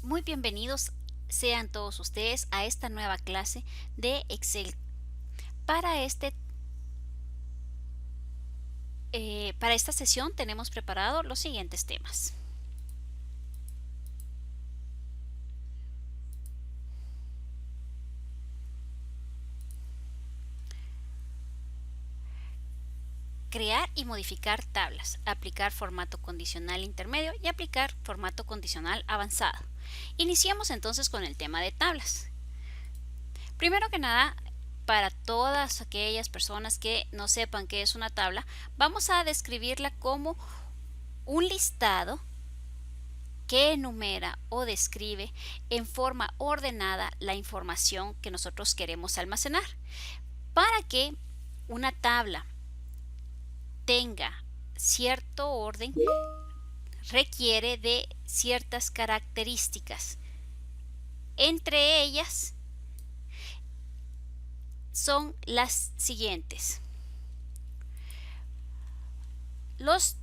Muy bienvenidos sean todos ustedes a esta nueva clase de Excel. Para, para esta sesión tenemos preparado los siguientes temas. Crear y modificar tablas, aplicar formato condicional intermedio y aplicar formato condicional avanzado. Iniciamos entonces con el tema de tablas. Primero que nada, para todas aquellas personas que no sepan qué es una tabla, vamos a describirla como un listado que enumera o describe en forma ordenada la información que nosotros queremos almacenar. Para que una tabla tenga cierto orden, requiere de ciertas características. Entre ellas son las siguientes. Los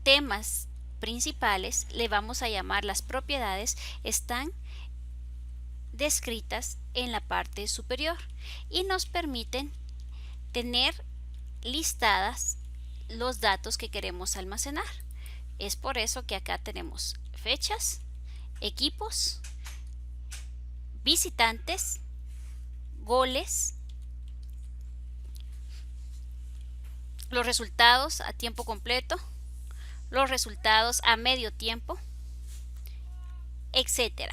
temas principales, le vamos a llamar las propiedades, están descritas en la parte superior y nos permiten tener listadas los datos que queremos almacenar. Es por eso que acá tenemos fechas, equipos, visitantes, goles, los resultados a tiempo completo, los resultados a medio tiempo, etc.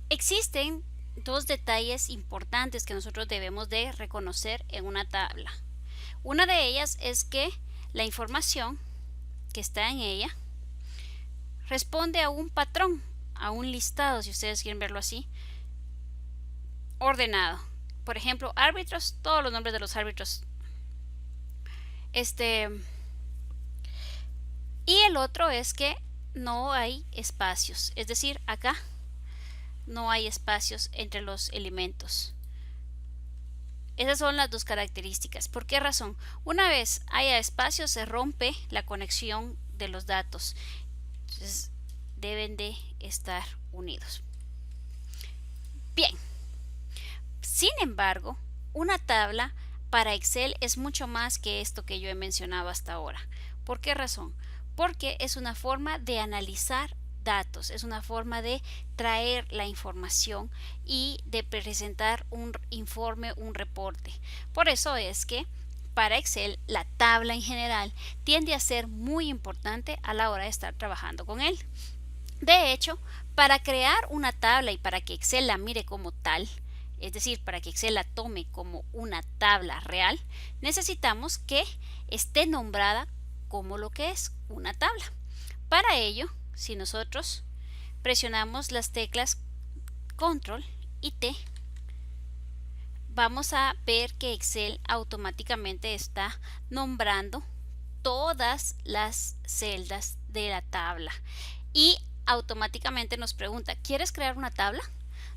Existen dos detalles importantes que nosotros debemos de reconocer en una tabla. Una de ellas es que la información que está en ella responde a un patrón, a un listado, si ustedes quieren verlo así, ordenado. Por ejemplo, árbitros, todos los nombres de los árbitros. Y el otro es que no hay espacios, es decir, acá no hay espacios entre los elementos. Esas son las dos características. ¿Por qué razón? Una vez haya espacio, se rompe la conexión de los datos. Entonces, deben de estar unidos. Bien. Sin embargo, una tabla para Excel es mucho más que esto que yo he mencionado hasta ahora. ¿Por qué razón? Porque es una forma de analizar datos, es una forma de traer la información y de presentar un informe, un reporte. Por eso es que para Excel la tabla en general tiende a ser muy importante a la hora de estar trabajando con él. De hecho, para crear una tabla y para que Excel la mire como tal, es decir, para que Excel la tome como una tabla real, necesitamos que esté nombrada como lo que es una tabla. Para ello, si nosotros presionamos las teclas Control y T, vamos a ver que Excel automáticamente está nombrando todas las celdas de la tabla y automáticamente nos pregunta, ¿quieres crear una tabla?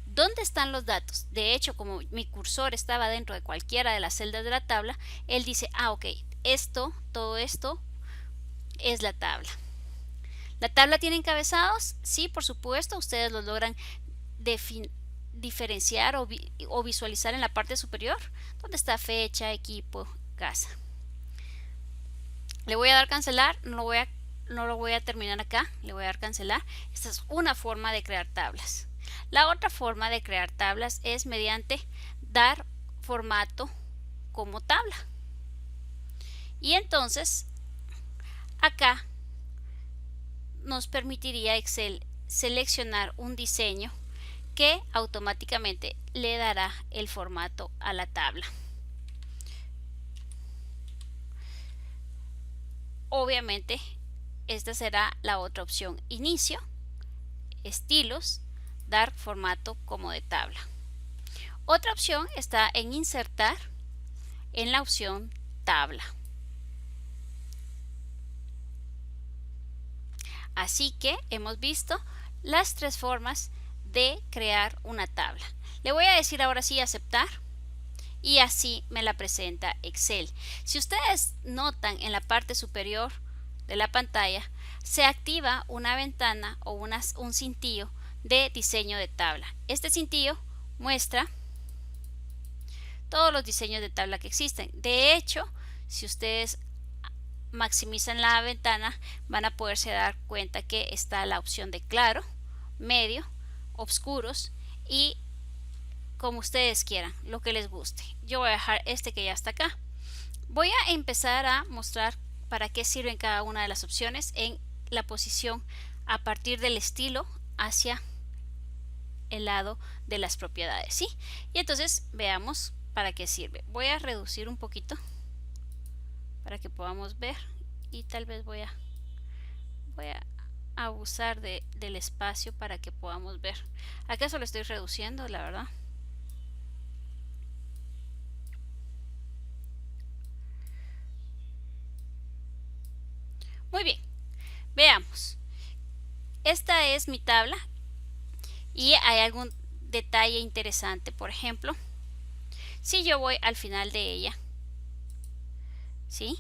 ¿Dónde están los datos? De hecho, como mi cursor estaba dentro de cualquiera de las celdas de la tabla, él dice, ok, todo esto es la tabla. ¿La tabla tiene encabezados? Sí, por supuesto, ustedes los logran diferenciar o visualizar en la parte superior, donde está fecha, equipo, casa. Le voy a dar cancelar, no lo voy a terminar acá, le voy a dar cancelar. Esta es una forma de crear tablas. La otra forma de crear tablas es mediante dar formato como tabla. Y entonces acá nos permitiría Excel seleccionar un diseño que automáticamente le dará el formato a la tabla. Obviamente esta será la otra opción, inicio, estilos, dar formato como de tabla. Otra opción está en insertar en la opción tabla. Así que hemos visto las tres formas de crear una tabla. Le voy a decir ahora sí aceptar y así me la presenta Excel. Si ustedes notan en la parte superior de la pantalla se activa una ventana o un cintillo de diseño de tabla. Este cintillo muestra todos los diseños de tabla que existen. De hecho, si ustedes maximizan la ventana, van a poderse dar cuenta que está la opción de claro, medio, oscuros y como ustedes quieran, lo que les guste. Yo voy a dejar este que ya está acá. Voy a empezar a mostrar para qué sirven cada una de las opciones en la posición a partir del estilo hacia el lado de las propiedades, ¿sí? Y entonces veamos para qué sirve. Voy a reducir un poquito para que podamos ver y tal vez voy a abusar del espacio para que podamos ver. Acá solo estoy reduciendo, la verdad. Muy bien, veamos. Esta es mi tabla y hay algún detalle interesante. Por ejemplo, si yo voy al final de ella, ¿sí?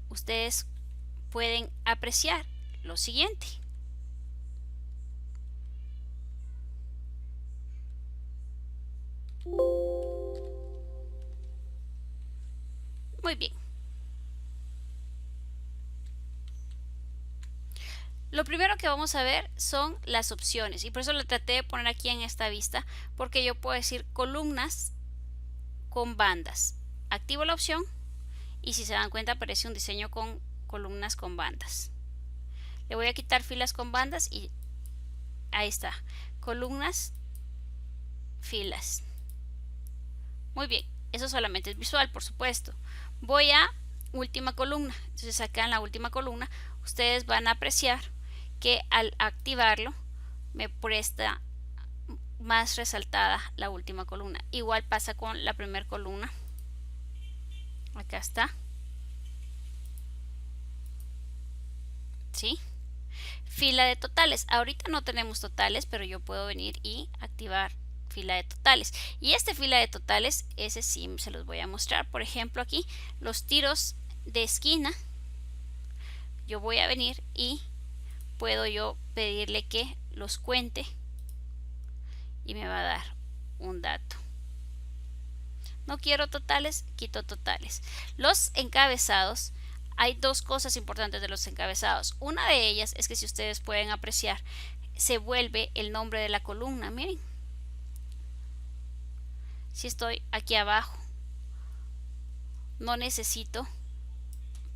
Ustedes pueden apreciar lo siguiente. Muy bien. Lo primero que vamos a ver son las opciones y por eso lo traté de poner aquí en esta vista, porque yo puedo decir columnas con bandas. Activo la opción y si se dan cuenta aparece un diseño con columnas con bandas. Le voy a quitar filas con bandas y ahí está, columnas, filas. Muy bien, eso solamente es visual, por supuesto. Voy a última columna, entonces acá en la última columna ustedes van a apreciar que al activarlo me presta más resaltada la última columna. Igual pasa con la primera columna. Acá está. ¿Sí? Fila de totales. Ahorita no tenemos totales, pero yo puedo venir y activar fila de totales. Y este fila de totales, ese sí se los voy a mostrar. Por ejemplo, aquí los tiros de esquina. Yo voy a venir y puedo yo pedirle que los cuente y me va a dar un dato. No quiero totales, quito totales. Los encabezados, hay dos cosas importantes de los encabezados. Una de ellas es que si ustedes pueden apreciar, se vuelve el nombre de la columna. Miren, si estoy aquí abajo, no necesito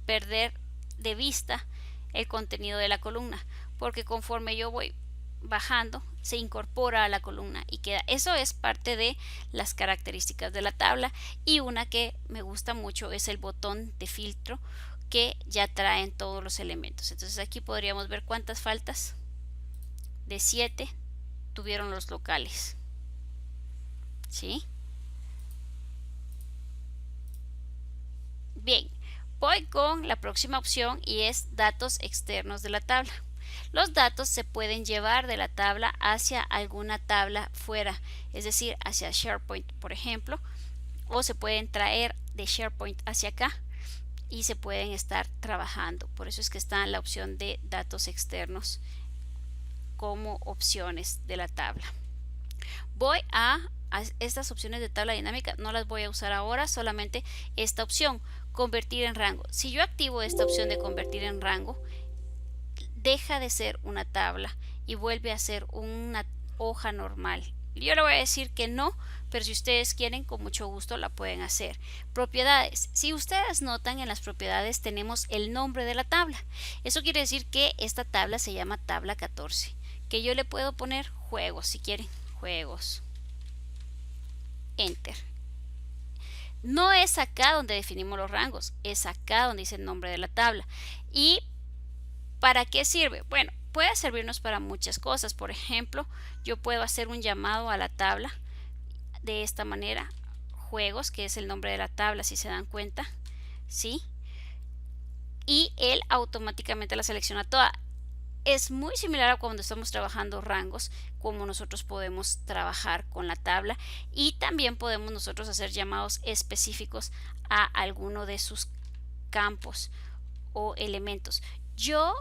perder de vista el contenido de la columna, porque conforme yo voy bajando se incorpora a la columna y queda. Eso es parte de las características de la tabla. Y una que me gusta mucho es el botón de filtro que ya traen todos los elementos. Entonces aquí podríamos ver cuántas faltas de 7 tuvieron los locales, ¿sí? Bien, voy con la próxima opción y es datos externos de la tabla. Los datos se pueden llevar de la tabla hacia alguna tabla fuera, es decir, hacia SharePoint, por ejemplo, o se pueden traer de SharePoint hacia acá y se pueden estar trabajando. Por eso es que está la opción de datos externos como opciones de la tabla. Voy a estas opciones de tabla dinámica, no las voy a usar ahora, solamente esta opción, convertir en rango. Si yo activo esta opción de convertir en rango, deja de ser una tabla y vuelve a ser una hoja normal. Yo le voy a decir que no, pero si ustedes quieren, con mucho gusto la pueden hacer. Propiedades. Si ustedes notan, en las propiedades tenemos el nombre de la tabla. Eso quiere decir que esta tabla se llama tabla 14, que yo le puedo poner juegos si quieren. Juegos. Enter. No es acá donde definimos los rangos, es acá donde dice el nombre de la tabla. ¿Y para qué sirve? Bueno, puede servirnos para muchas cosas. Por ejemplo, yo puedo hacer un llamado a la tabla de esta manera, juegos, que es el nombre de la tabla, si se dan cuenta, ¿sí? Y él automáticamente la selecciona toda. Es muy similar a cuando estamos trabajando rangos, como nosotros podemos trabajar con la tabla, y también podemos nosotros hacer llamados específicos a alguno de sus campos o elementos. Yo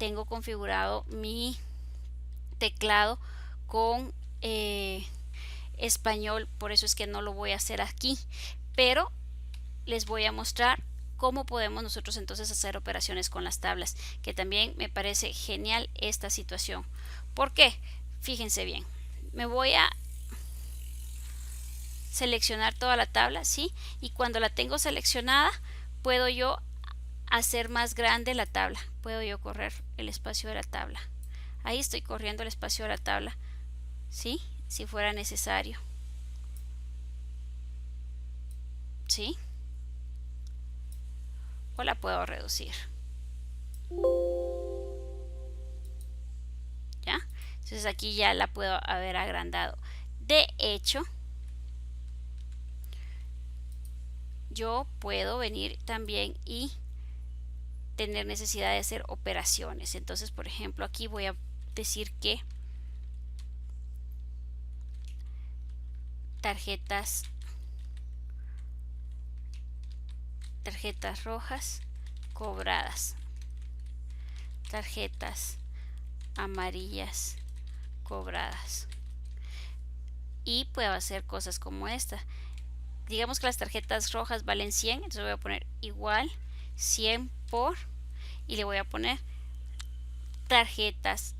tengo configurado mi teclado con español, por eso es que no lo voy a hacer aquí, pero les voy a mostrar cómo podemos nosotros entonces hacer operaciones con las tablas, que también me parece genial esta situación. ¿Por qué? Fíjense bien, me voy a seleccionar toda la tabla, ¿sí? Y cuando la tengo seleccionada, puedo yo hacer más grande la tabla, puedo yo correr el espacio de la tabla. Ahí estoy corriendo el espacio de la tabla, ¿sí? Si fuera necesario, ¿sí? O la puedo reducir, ¿ya? Entonces aquí ya la puedo haber agrandado. De hecho, yo puedo venir también y tener necesidad de hacer operaciones. Entonces, por ejemplo, aquí voy a decir que tarjetas rojas cobradas, tarjetas amarillas cobradas, y puedo hacer cosas como esta. Digamos que las tarjetas rojas valen 100, entonces voy a poner igual 100 por, y le voy a poner tarjetas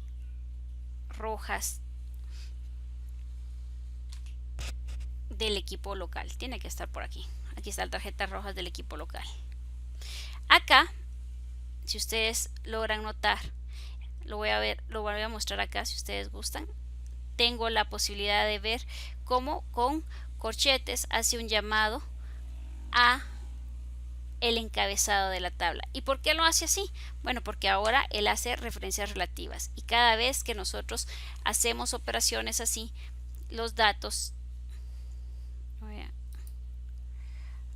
rojas del equipo local. Tiene que estar por aquí. Aquí están tarjetas rojas del equipo local. Acá, si ustedes logran notar, lo voy a mostrar acá si ustedes gustan. Tengo la posibilidad de ver cómo con corchetes hace un llamado a el encabezado de la tabla. ¿Y por qué lo hace así? Bueno, porque ahora él hace referencias relativas, y cada vez que nosotros hacemos operaciones así, los datos, voy a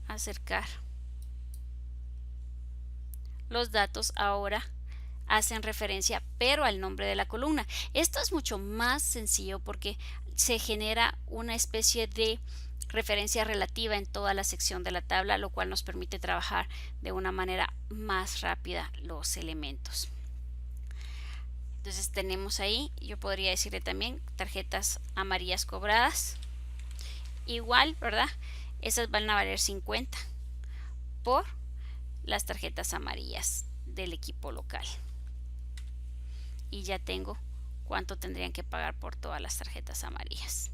acercar, los datos ahora hacen referencia pero al nombre de la columna. Esto es mucho más sencillo porque se genera una especie de referencia relativa en toda la sección de la tabla, lo cual nos permite trabajar de una manera más rápida los elementos. Entonces tenemos ahí, yo podría decirle también tarjetas amarillas cobradas, igual, ¿verdad? Esas van a valer 50 por las tarjetas amarillas del equipo local, y ya tengo cuánto tendrían que pagar por todas las tarjetas amarillas.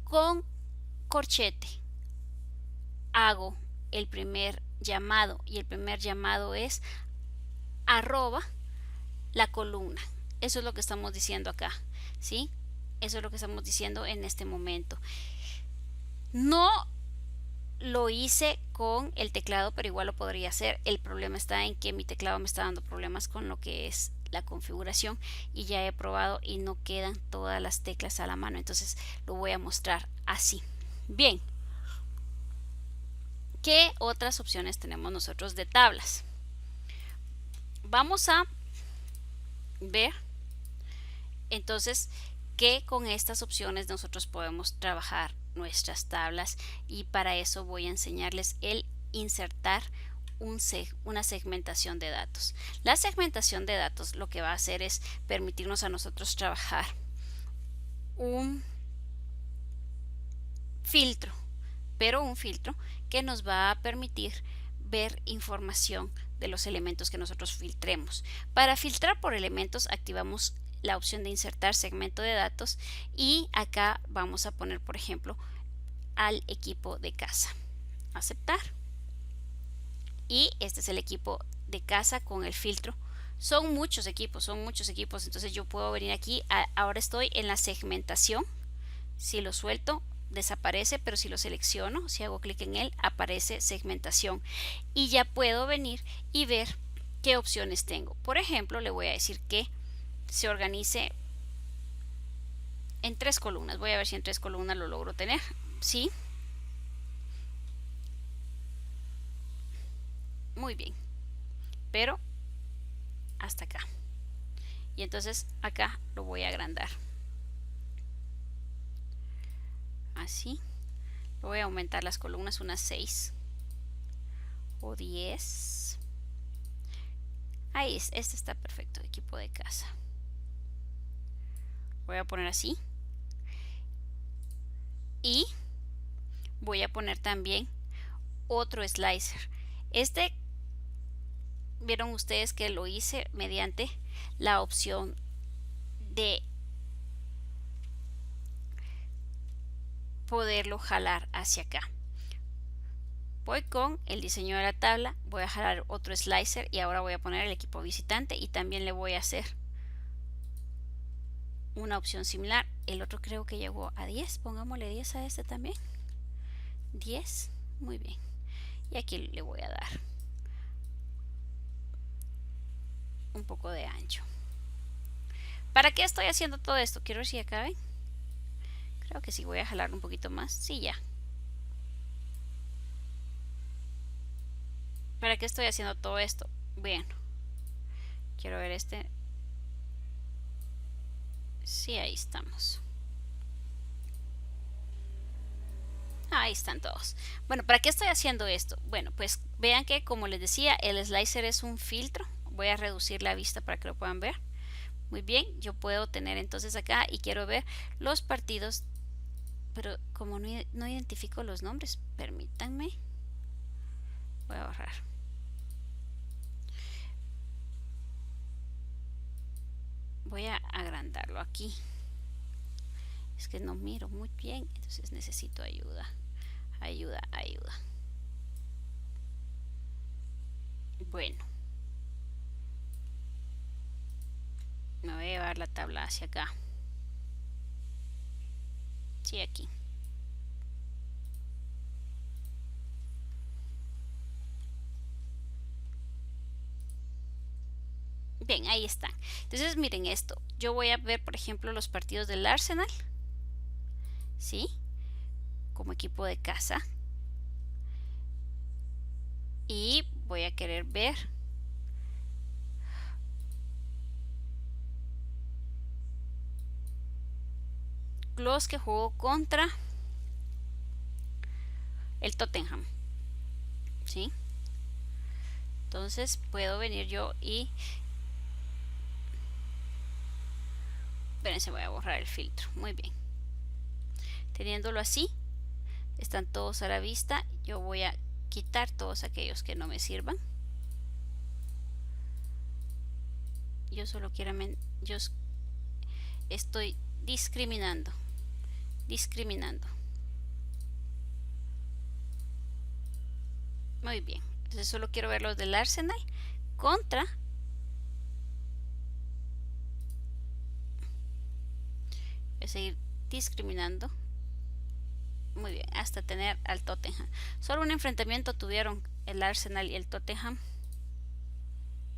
Con corchete hago el primer llamado, y el primer llamado es arroba la columna. Eso es lo que estamos diciendo acá, ¿sí? Eso es lo que estamos diciendo en este momento. No lo hice con el teclado, pero igual lo podría hacer. El problema está en que mi teclado me está dando problemas con lo que es la configuración, y ya he probado y no quedan todas las teclas a la mano, entonces lo voy a mostrar así. Bien, ¿qué otras opciones tenemos nosotros de tablas? Vamos a ver entonces que con estas opciones nosotros podemos trabajar nuestras tablas, y para eso voy a enseñarles el insertar una segmentación de datos. La segmentación de datos lo que va a hacer es permitirnos a nosotros trabajar un filtro, pero un filtro que nos va a permitir ver información de los elementos que nosotros filtremos. Para filtrar por elementos activamos la opción de insertar segmento de datos, y acá vamos a poner, por ejemplo, al equipo de casa. Aceptar. Y este es el equipo de casa con el filtro. Son muchos equipos, entonces yo puedo venir aquí. Ahora estoy en la segmentación. Si lo suelto, desaparece, pero si lo selecciono, si hago clic en él, aparece segmentación, y ya puedo venir y ver qué opciones tengo. Por ejemplo, le voy a decir que se organice en 3 columnas. Voy a ver si en 3 columnas lo logro tener. Sí. Muy bien. Pero hasta acá. Y entonces acá lo voy a agrandar. Así. Voy a aumentar las columnas unas 6. o 10. Ahí es, este está perfecto, equipo de casa. Voy a poner así. Y voy a poner también otro slicer. Este, vieron ustedes que lo hice mediante la opción de poderlo jalar hacia acá. Voy con el diseño de la tabla, voy a jalar otro slicer y ahora voy a poner el equipo visitante y también le voy a hacer una opción similar. El otro creo que llegó a 10, pongámosle 10 a este también. 10, muy bien. Y aquí le voy a dar un poco de ancho. ¿Para qué estoy haciendo todo esto? Quiero ver si acá ven. Creo que sí, voy a jalar un poquito más. Sí, ya. ¿Para qué estoy haciendo todo esto? Bueno, quiero ver este. Sí, ahí estamos. Ahí están todos. Bueno, ¿para qué estoy haciendo esto? Bueno, pues vean que como les decía, el slicer es un filtro. Voy a reducir la vista para que lo puedan ver. Muy bien, yo puedo tener entonces acá y quiero ver los partidos, pero como no identifico los nombres, permítanme. Voy a borrar. Voy a agrandarlo aquí. Es que no miro muy bien, entonces necesito ayuda. Ayuda. Bueno. Me voy a llevar la tabla hacia acá. Sí, aquí. Bien, ahí están. Entonces miren esto. Yo voy a ver, por ejemplo, los partidos del Arsenal. ¿Sí? Como equipo de casa. Y voy a querer ver los que jugó contra el Tottenham. ¿Sí? Entonces puedo venir yo y... Espérense, voy a borrar el filtro. Muy bien. Teniéndolo así, están todos a la vista. Yo voy a quitar todos aquellos que no me sirvan. Yo solo quiero... Yo estoy discriminando. Muy bien. Entonces solo quiero ver los del Arsenal contra... Voy a seguir discriminando. Muy bien, hasta tener al Tottenham. Solo un enfrentamiento tuvieron el Arsenal y el Tottenham.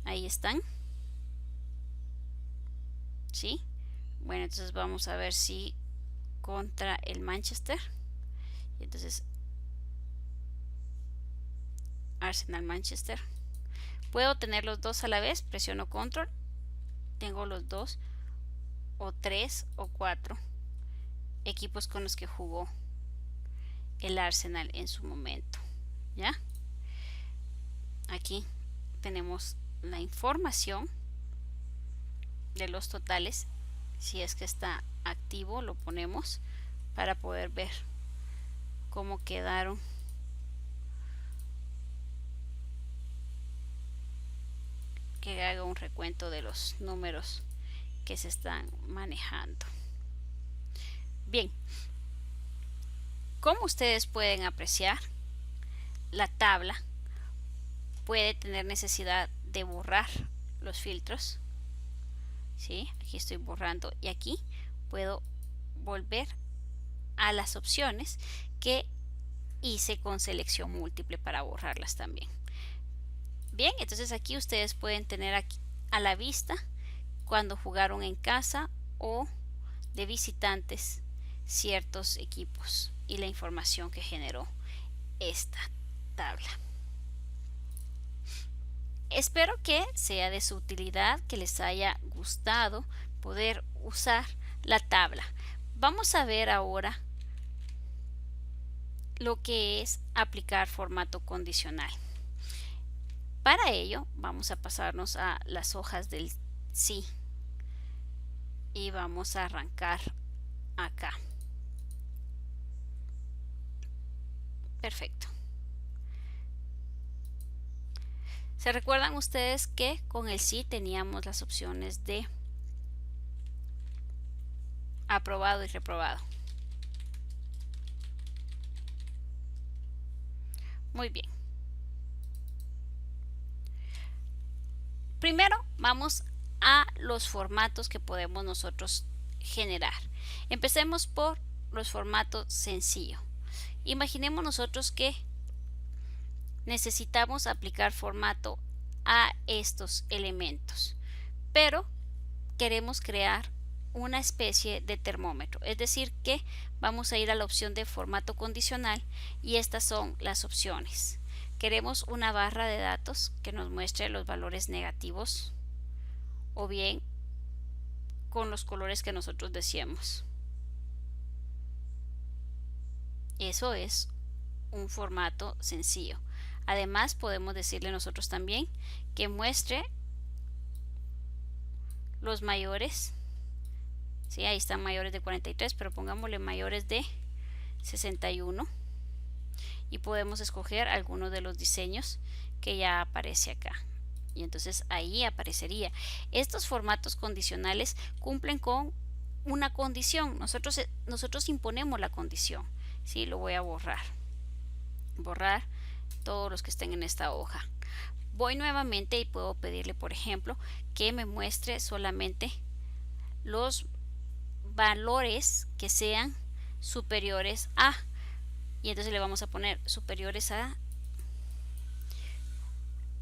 Ahí están. ¿Sí? Bueno, entonces vamos a ver si contra el Manchester. Entonces, Arsenal-Manchester. Puedo tener los dos a la vez. Presiono control. Tengo los dos o 3 o 4 equipos con los que jugó el Arsenal en su momento. ¿Ya? Aquí tenemos la información de los totales. Si es que está activo, lo ponemos para poder ver cómo quedaron que haga un recuento de los números que se están manejando. Bien, como ustedes pueden apreciar, la tabla puede tener necesidad de borrar los filtros. ¿Sí? Aquí estoy borrando y aquí puedo volver a las opciones que hice con selección múltiple para borrarlas también. Bien, entonces aquí ustedes pueden tener aquí a la vista cuando jugaron en casa o de visitantes ciertos equipos y la información que generó esta tabla. Espero que sea de su utilidad, que les haya gustado poder usar la tabla. Vamos a ver ahora lo que es aplicar formato condicional. Para ello vamos a pasarnos a las hojas del sí y vamos a arrancar acá. Perfecto. ¿Se recuerdan ustedes que con el sí teníamos las opciones de aprobado y reprobado? Muy bien. Primero vamos a los formatos que podemos nosotros generar. Empecemos por los formatos sencillos. Imaginemos nosotros que necesitamos aplicar formato a estos elementos, pero queremos crear una especie de termómetro, es decir que vamos a ir a la opción de formato condicional y estas son las opciones. Queremos una barra de datos que nos muestre los valores negativos o bien con los colores que nosotros deseemos. Eso es un formato sencillo. Además podemos decirle nosotros también que muestre los mayores. Sí, ahí están mayores de 43, pero pongámosle mayores de 61 y podemos escoger alguno de los diseños que ya aparece acá y entonces ahí aparecería. Estos formatos condicionales cumplen con una condición. Nosotros imponemos la condición. ¿Sí? Lo voy a borrar todos los que estén en esta hoja. Voy nuevamente y puedo pedirle, por ejemplo, que me muestre solamente los valores que sean superiores a, y entonces le vamos a poner superiores a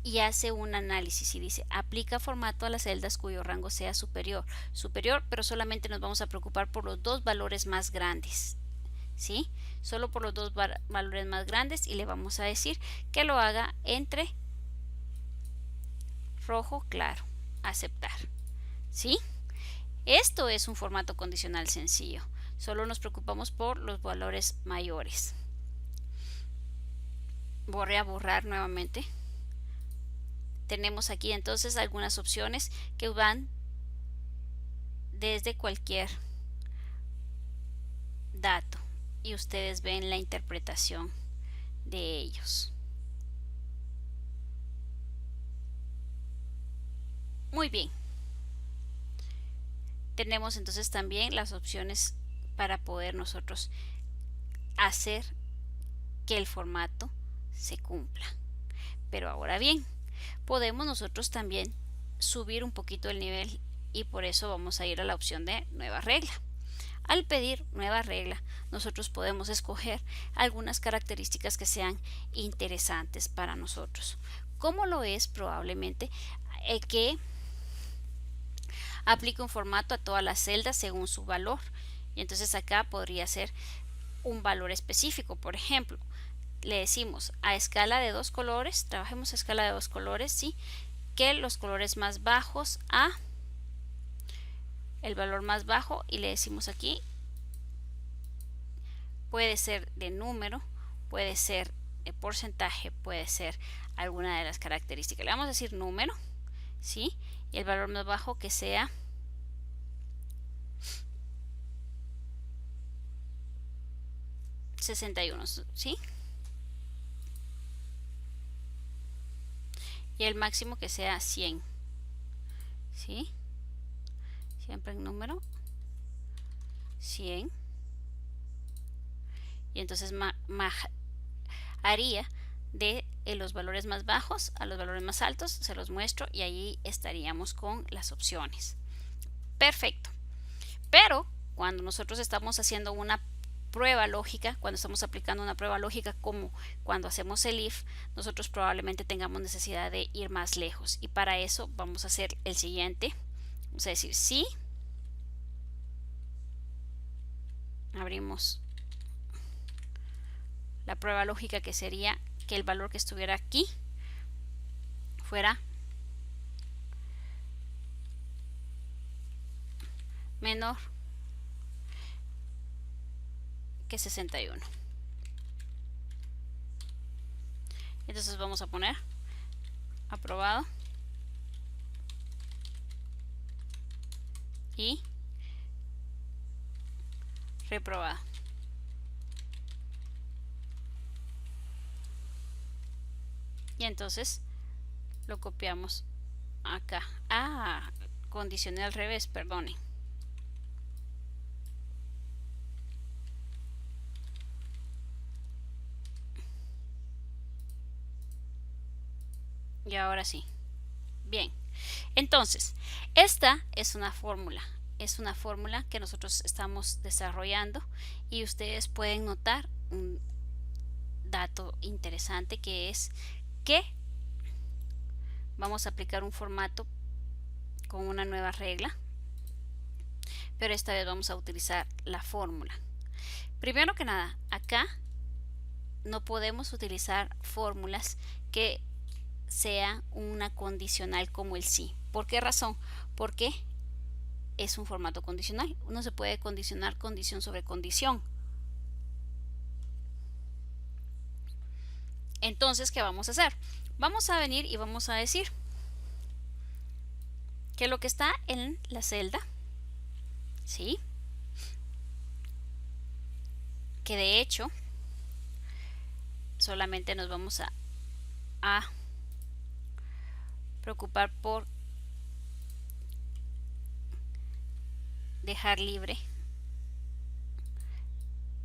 y hace un análisis y dice aplica formato a las celdas cuyo rango sea superior, pero solamente nos vamos a preocupar por los dos valores más grandes, ¿sí? Solo por los dos valores más grandes y le vamos a decir que lo haga entre rojo claro, aceptar, ¿sí? Esto es un formato condicional sencillo, solo nos preocupamos por los valores mayores. Voy a borrar nuevamente. Tenemos aquí entonces algunas opciones que van desde cualquier dato y ustedes ven la interpretación de ellos. Muy bien. Tenemos entonces también las opciones para poder nosotros hacer que el formato se cumpla. Pero ahora bien, podemos nosotros también subir un poquito el nivel y por eso vamos a ir a la opción de nueva regla. Al pedir nueva regla, nosotros podemos escoger algunas características que sean interesantes para nosotros. Como lo es probablemente que aplique un formato a todas las celdas según su valor. Y entonces acá podría ser un valor específico. Por ejemplo, le decimos a escala de 2 colores, trabajemos a escala de 2 colores, ¿sí? Que los colores más bajos a el valor más bajo y le decimos aquí puede ser de número, puede ser de porcentaje, puede ser alguna de las características. Le vamos a decir número, ¿sí? Y el valor más bajo que sea $61, ¿sí? Y el máximo que sea 100, ¿sí? Siempre en número 100 y entonces haría de los valores más bajos a los valores más altos, se los muestro y ahí estaríamos con las opciones. Perfecto. Pero cuando nosotros estamos haciendo una prueba lógica, cuando estamos aplicando una prueba lógica como cuando hacemos el if, nosotros probablemente tengamos necesidad de ir más lejos y para eso vamos a hacer el siguiente. Vamos a decir sí, abrimos la prueba lógica que sería que el valor que estuviera aquí fuera menor que 61. Entonces vamos a poner aprobado y reprobado. Y entonces lo copiamos acá. Condicioné al revés, perdone. Y ahora sí. Bien. Entonces, esta es una fórmula. Es una fórmula que nosotros estamos desarrollando y ustedes pueden notar un dato interesante, que es que vamos a aplicar un formato con una nueva regla, pero esta vez vamos a utilizar la fórmula. Primero que nada, acá no podemos utilizar fórmulas que sea una condicional como el sí. ¿Por qué razón? Porque es un formato condicional. Uno se puede condicionar condición sobre condición. Entonces, ¿qué vamos a hacer? Vamos a venir y vamos a decir que lo que está en la celda, ¿sí? Que de hecho solamente nos vamos a preocupar por dejar libre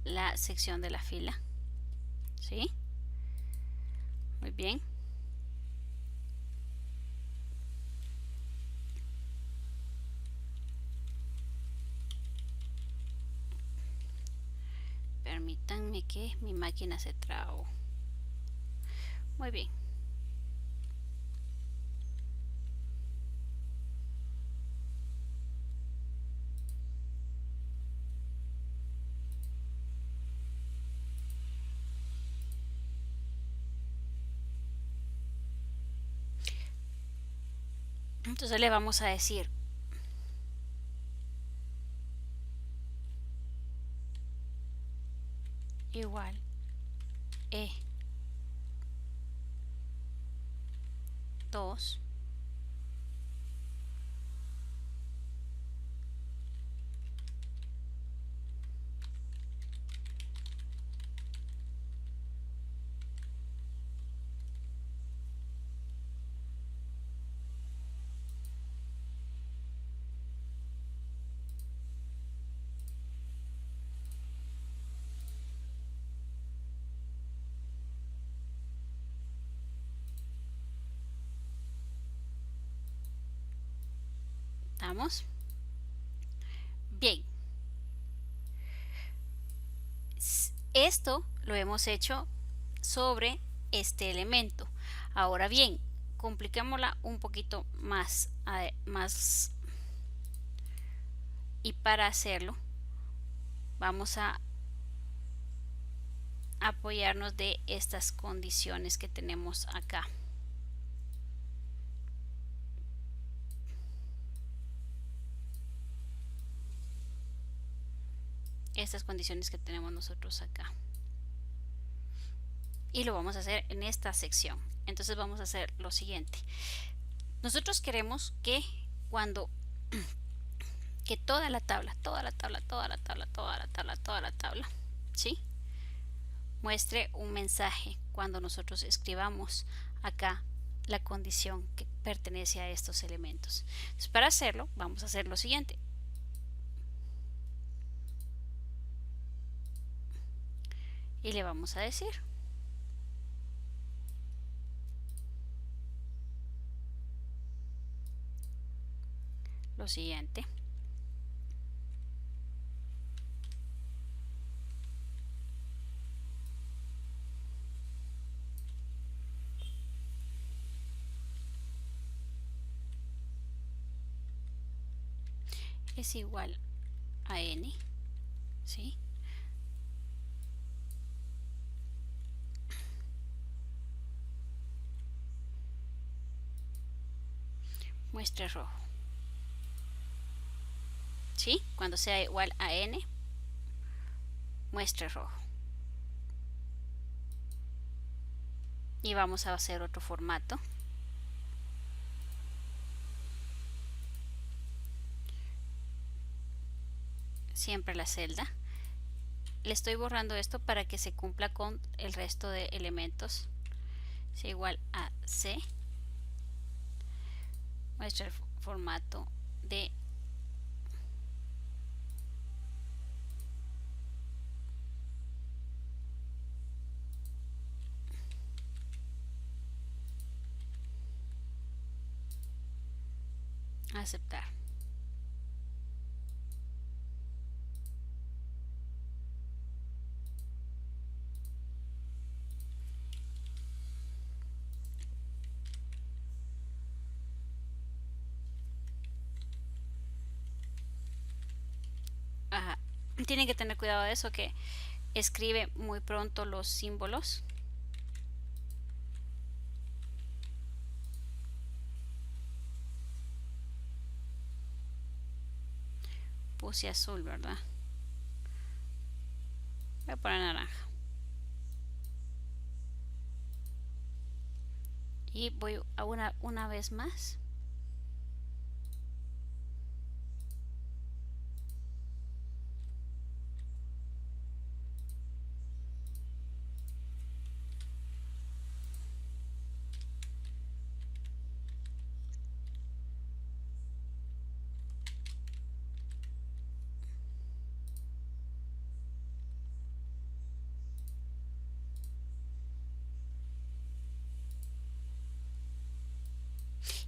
la sección de la fila, ¿sí? Muy bien. Permítanme que mi máquina se trabó. Muy bien. Entonces le vamos a decir igual E2 ¿Estamos? Bien. Esto lo hemos hecho sobre este elemento. Ahora bien, compliquémosla un poquito más, y para hacerlo vamos a apoyarnos de estas condiciones que tenemos acá. Estas condiciones que tenemos nosotros acá, y lo vamos a hacer en esta sección. Entonces vamos a hacer lo siguiente. Nosotros queremos que cuando que toda la tabla, ¿sí? Muestre un mensaje cuando nosotros escribamos acá la condición que pertenece a estos elementos. Entonces, para hacerlo, vamos a hacer lo siguiente. Y le vamos a decir lo siguiente. Es igual a n, ¿sí? Muestre rojo, ¿sí? Cuando sea igual a n, muestre rojo. Y vamos a hacer otro formato. siempre la celda. Le estoy borrando esto para que se cumpla con el resto de elementos. C igual a C. Muestra el formato de aceptar. Ajá. Tienen que tener cuidado de eso, que escribe muy pronto los símbolos. Puse azul, ¿verdad? Voy a poner naranja. Y voy a una vez más.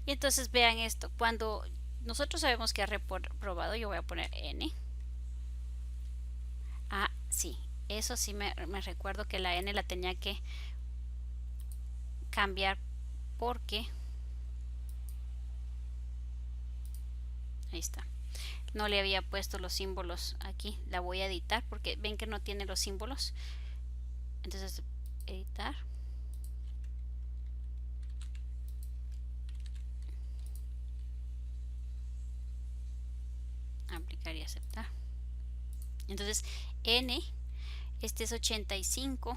Y entonces vean esto, cuando nosotros sabemos que ha reprobado, yo voy a poner N. Ah, sí, eso sí me recuerdo que la N la tenía que cambiar porque ahí está, no le había puesto los símbolos aquí. La voy a editar porque ven que no tiene los símbolos. Entonces editar, aplicar y aceptar. Entonces N, este es 85,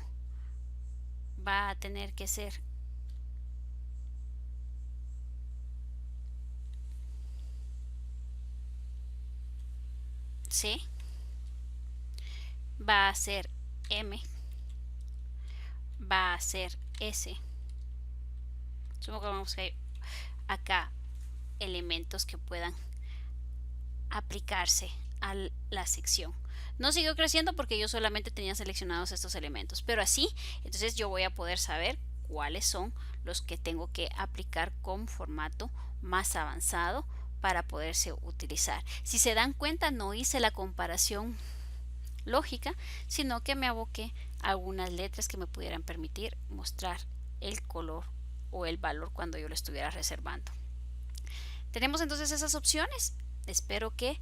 va a tener que ser C, va a ser M, va a ser S. Supongamos que hay acá elementos que puedan aplicarse a la sección. No siguió creciendo porque yo solamente tenía seleccionados estos elementos, pero así entonces yo voy a poder saber cuáles son los que tengo que aplicar con formato más avanzado para poderse utilizar. Si se dan cuenta, no hice la comparación lógica, sino que me aboqué a algunas letras que me pudieran permitir mostrar el color o el valor cuando yo lo estuviera reservando. Tenemos entonces esas opciones. Espero que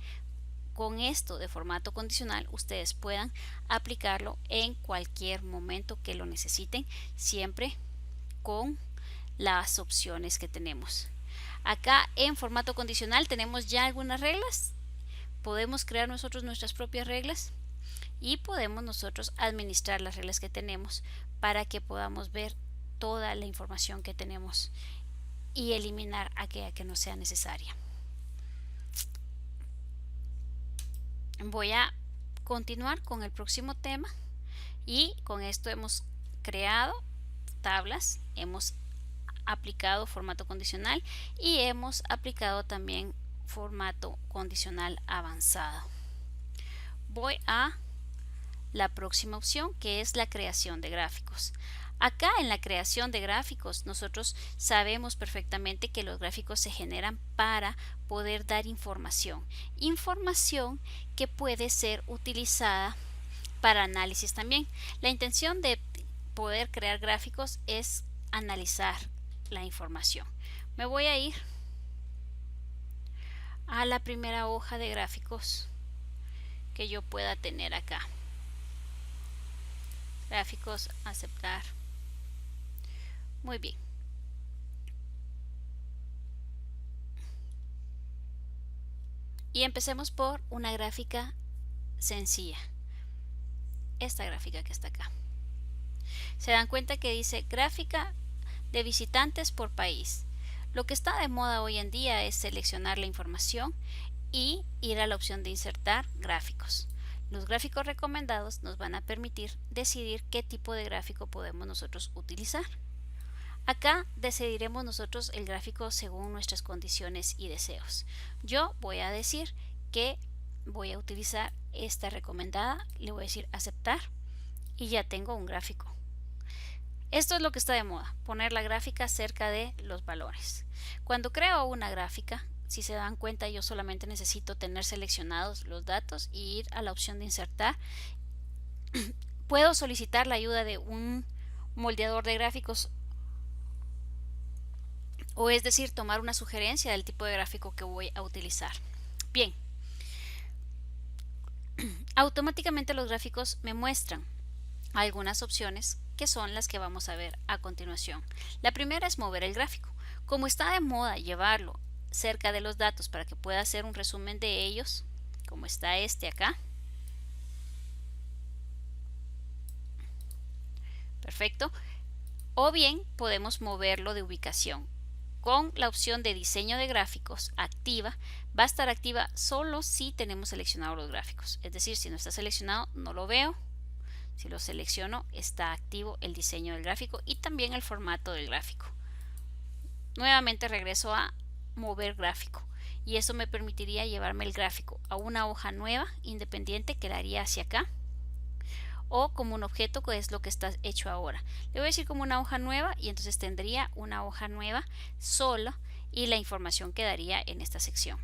con esto de formato condicional ustedes puedan aplicarlo en cualquier momento que lo necesiten, siempre con las opciones que tenemos. Acá en formato condicional tenemos ya algunas reglas. Podemos crear nosotros nuestras propias reglas y podemos nosotros administrar las reglas que tenemos para que podamos ver toda la información que tenemos y eliminar aquella que no sea necesaria. Voy a continuar con el próximo tema y con esto hemos creado tablas, hemos aplicado formato condicional y hemos aplicado también formato condicional avanzado. Voy a la próxima opción, que es la creación de gráficos. Acá en la creación de gráficos nosotros sabemos perfectamente que los gráficos se generan para poder dar información que puede ser utilizada para análisis también. La intención de poder crear gráficos es analizar la información. Me voy a ir a la primera hoja de gráficos que yo pueda tener acá. Gráficos, aceptar. Muy bien. Y empecemos por una gráfica sencilla. Esta gráfica que está acá. Se dan cuenta que dice gráfica de visitantes por país. Lo que está de moda hoy en día es seleccionar la información y ir a la opción de insertar gráficos. Los gráficos recomendados nos van a permitir decidir qué tipo de gráfico podemos nosotros utilizar. Acá decidiremos nosotros el gráfico según nuestras condiciones y deseos. Yo voy a decir que voy a utilizar esta recomendada, le voy a decir aceptar y ya tengo un gráfico. Esto es lo que está de moda, poner la gráfica cerca de los valores. Cuando creo una gráfica, si se dan cuenta, yo solamente necesito tener seleccionados los datos y ir a la opción de insertar. Puedo solicitar la ayuda de un moldeador de gráficos, o es decir, tomar una sugerencia del tipo de gráfico que voy a utilizar. Bien, automáticamente los gráficos me muestran algunas opciones que son las que vamos a ver a continuación. La primera es mover el gráfico. Como está de moda llevarlo cerca de los datos para que pueda hacer un resumen de ellos, como está este acá. Perfecto. O bien podemos moverlo de ubicación. Con la opción de diseño de gráficos activa, va a estar activa solo si tenemos seleccionados los gráficos. Es decir, si no está seleccionado no lo veo. Si lo selecciono está activo el diseño del gráfico y también el formato del gráfico. Nuevamente regreso a mover gráfico y eso me permitiría llevarme el gráfico a una hoja nueva independiente que la haría hacia acá, o como un objeto, que es lo que está hecho ahora. Le voy a decir como una hoja nueva y entonces tendría una hoja nueva sola y la información quedaría en esta sección.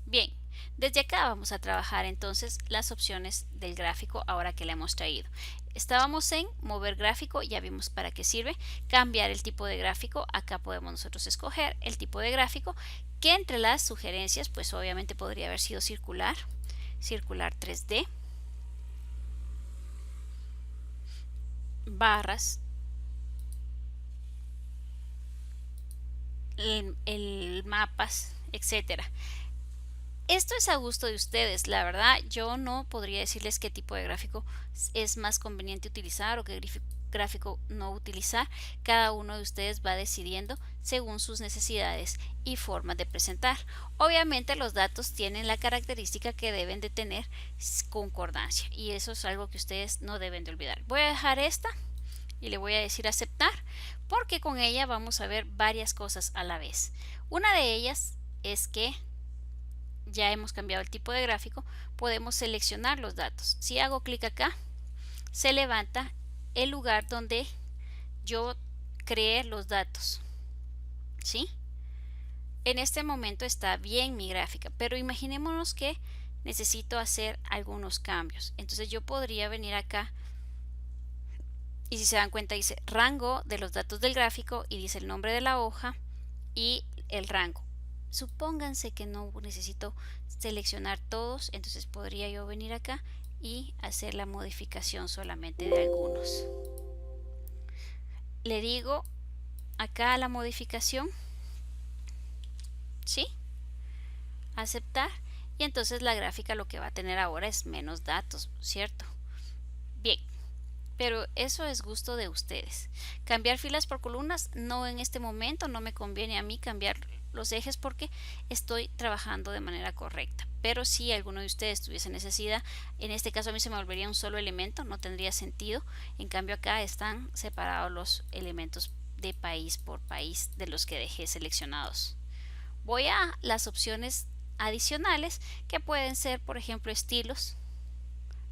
Bien, desde acá vamos a trabajar entonces las opciones del gráfico ahora que le hemos traído. Estábamos en mover gráfico, ya vimos para qué sirve. Cambiar el tipo de gráfico, acá podemos nosotros escoger el tipo de gráfico, que entre las sugerencias pues obviamente podría haber sido circular, circular 3D, barras, el mapas, etcétera. Esto es a gusto de ustedes, la verdad yo no podría decirles qué tipo de gráfico es más conveniente utilizar o qué gráfico no utilizar. Cada uno de ustedes va decidiendo según sus necesidades y formas de presentar. Obviamente los datos tienen la característica que deben de tener concordancia y eso es algo que ustedes no deben de olvidar. Voy a dejar esta y le voy a decir aceptar, porque con ella vamos a ver varias cosas a la vez. Una de ellas es que ya hemos cambiado el tipo de gráfico, podemos seleccionar los datos. Si hago clic acá, se levanta el lugar donde yo creé los datos. ¿Sí? En este momento está bien mi gráfica, pero imaginémonos que necesito hacer algunos cambios. Entonces yo podría venir acá y si se dan cuenta dice rango de los datos del gráfico y dice el nombre de la hoja y el rango. Supónganse que no necesito seleccionar todos, entonces podría yo venir acá y hacer la modificación solamente de algunos. Le digo acá a la modificación, ¿sí? Aceptar, y entonces la gráfica lo que va a tener ahora es menos datos, ¿cierto? Bien, pero eso es gusto de ustedes. Cambiar filas por columnas, no en este momento, no me conviene a mí cambiar los ejes porque estoy trabajando de manera correcta, pero si alguno de ustedes tuviese necesidad, en este caso a mí se me volvería un solo elemento, no tendría sentido. En cambio acá están separados los elementos de país por país de los que dejé seleccionados. Voy a las opciones adicionales que pueden ser, por ejemplo, estilos.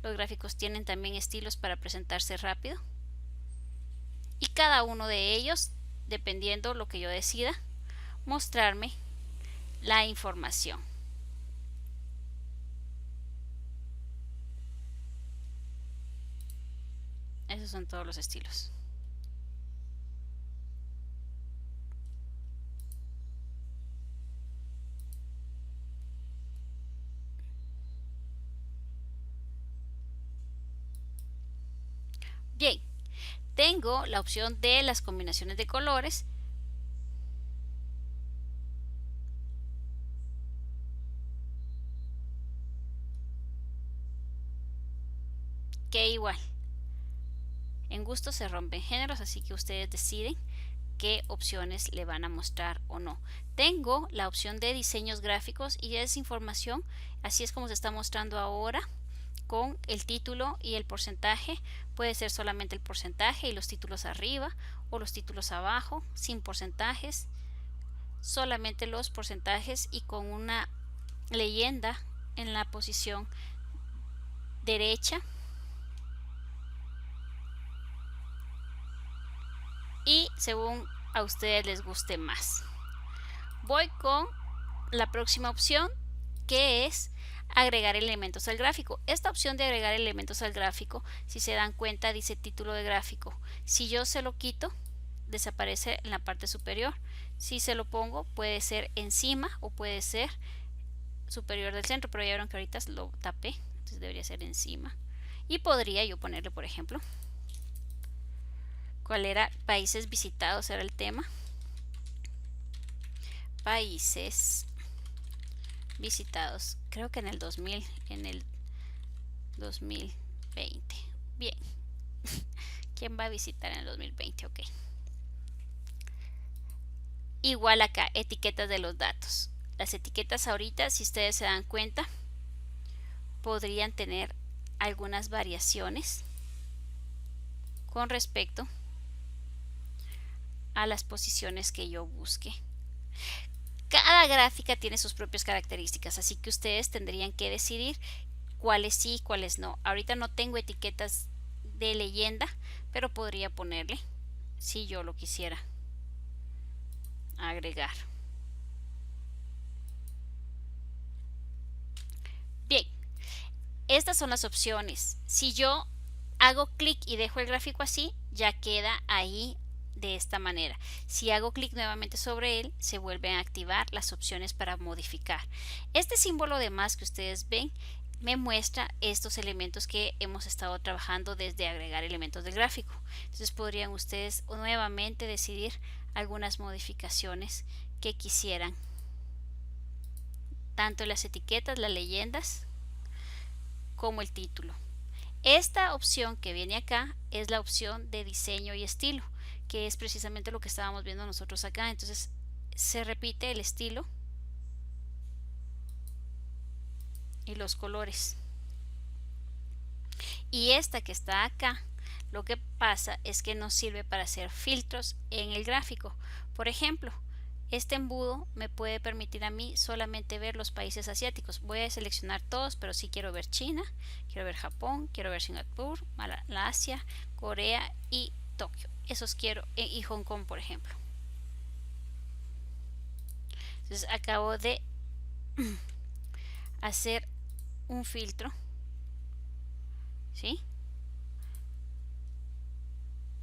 Los gráficos tienen también estilos para presentarse rápido y cada uno de ellos, dependiendo lo que yo decida, mostrarme la información. Esos son todos los estilos. Bien, tengo la opción de las combinaciones de colores. Que igual, en gusto se rompen géneros, así que ustedes deciden qué opciones le van a mostrar o no. Tengo la opción de diseños gráficos y esa información, así es como se está mostrando ahora, con el título y el porcentaje. Puede ser solamente el porcentaje y los títulos arriba, o los títulos abajo sin porcentajes, solamente los porcentajes y con una leyenda en la posición derecha, y según a ustedes les guste más. Voy con la próxima opción, que es agregar elementos al gráfico. Esta opción de agregar elementos al gráfico, si se dan cuenta, dice título de gráfico. Si yo se lo quito, desaparece en la parte superior. Si se lo pongo, puede ser encima o puede ser superior del centro, pero ya vieron que ahorita lo tapé, entonces debería ser encima. Y podría yo ponerle, por ejemplo, ¿cuál era? Países visitados era el tema. Países visitados, creo que en el 2020. Bien. ¿Quién va a visitar en el 2020? Ok. Igual acá, etiquetas de los datos. Las etiquetas ahorita, si ustedes se dan cuenta, podrían tener algunas variaciones con respecto a las posiciones que yo busque. Cada gráfica tiene sus propias características, así que ustedes tendrían que decidir cuáles sí y cuáles no. Ahorita no tengo etiquetas de leyenda, pero podría ponerle si yo lo quisiera agregar. Bien, estas son las opciones. Si yo hago clic y dejo el gráfico así, ya queda ahí de esta manera. Si hago clic nuevamente sobre él, se vuelven a activar las opciones para modificar. Este símbolo de más que ustedes ven me muestra estos elementos que hemos estado trabajando desde agregar elementos del gráfico. Entonces podrían ustedes nuevamente decidir algunas modificaciones que quisieran, tanto las etiquetas, las leyendas, como el título. Esta opción que viene acá es la opción de diseño y estilo, que es precisamente lo que estábamos viendo nosotros acá. Entonces se repite el estilo y los colores. Y esta que está acá, lo que pasa es que nos sirve para hacer filtros en el gráfico. Por ejemplo, este embudo me puede permitir a mí solamente ver los países asiáticos. Voy a seleccionar todos, pero sí quiero ver China, quiero ver Japón, quiero ver Singapur, Malasia, Corea y Tokio. Esos quiero, y Hong Kong, por ejemplo. Entonces acabo de hacer un filtro, ¿sí?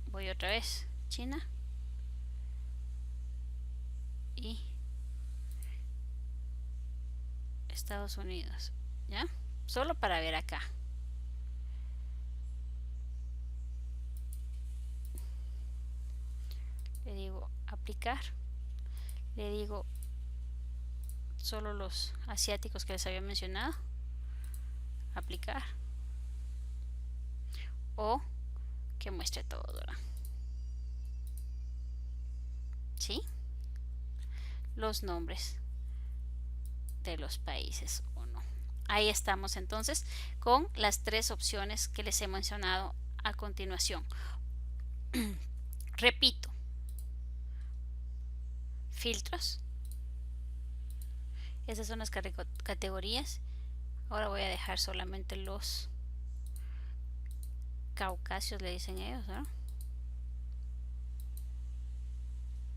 Voy otra vez, China y Estados Unidos, ¿ya? Solo para ver acá. Le digo aplicar, le digo solo los asiáticos que les había mencionado, aplicar, o que muestre todo, ¿verdad? ¿Sí? Los nombres de los países o no. Ahí estamos entonces con las tres opciones que les he mencionado a continuación. Repito, filtros, esas son las categorías. Ahora voy a dejar solamente los caucasios, le dicen ellos, ¿no?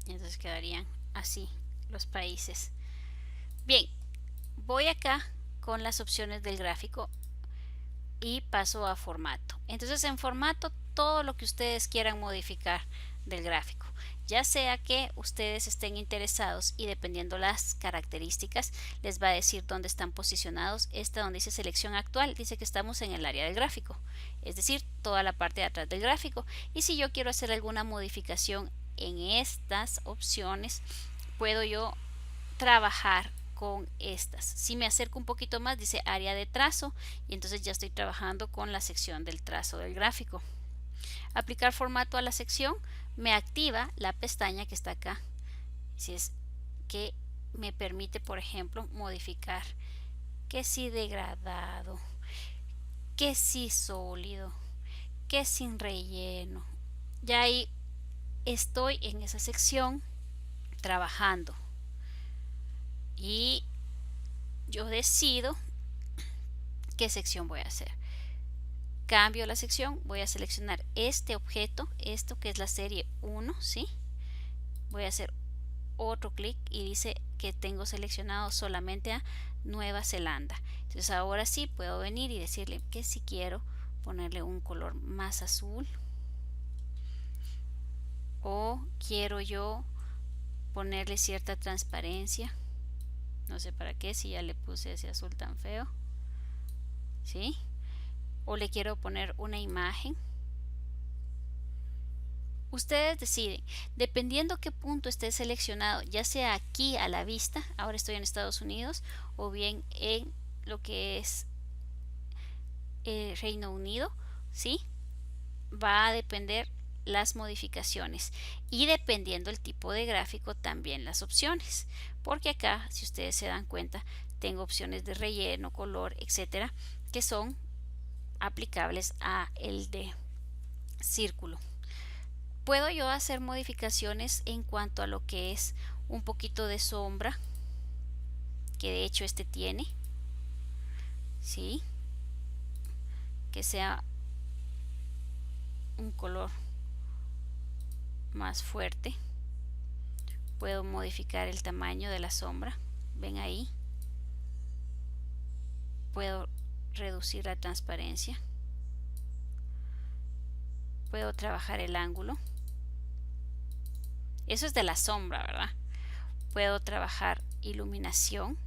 Y entonces quedarían así los países. Bien, voy acá con las opciones del gráfico y paso a formato. Entonces en formato, todo lo que ustedes quieran modificar del gráfico, ya sea que ustedes estén interesados y dependiendo las características les va a decir dónde están posicionados. Esta donde dice selección actual dice que estamos en el área del gráfico, es decir, toda la parte de atrás del gráfico. Y si yo quiero hacer alguna modificación en estas opciones, puedo yo trabajar con estas. Si me acerco un poquito más, dice área de trazo, y entonces ya estoy trabajando con la sección del trazo del gráfico. Aplicar formato a la sección me activa la pestaña que está acá, si es que me permite, por ejemplo, modificar que si degradado, que si sólido, que sin relleno. Ya ahí estoy en esa sección trabajando y yo decido qué sección voy a hacer. Cambio la sección, voy a seleccionar este objeto, esto que es la serie 1, ¿sí? Voy a hacer otro clic y dice que tengo seleccionado solamente a Nueva Zelanda. Entonces ahora sí puedo venir y decirle que si quiero ponerle un color más azul, o quiero yo ponerle cierta transparencia, no sé para qué, si ya le puse ese azul tan feo, ¿sí? O le quiero poner una imagen. Ustedes deciden, dependiendo qué punto esté seleccionado, ya sea aquí a la vista, ahora estoy en Estados Unidos, o bien en lo que es Reino Unido, ¿sí? Va a depender las modificaciones y dependiendo el tipo de gráfico también las opciones, porque acá, si ustedes se dan cuenta, tengo opciones de relleno, color, etcétera, que son aplicables a el de círculo. Puedo yo hacer modificaciones en cuanto a lo que es un poquito de sombra, que de hecho este tiene, ¿sí? Que sea un color más fuerte. Puedo modificar el tamaño de la sombra, ven ahí. Puedo reducir la transparencia. Puedo trabajar el ángulo. Eso es de la sombra, ¿verdad? Puedo trabajar iluminación.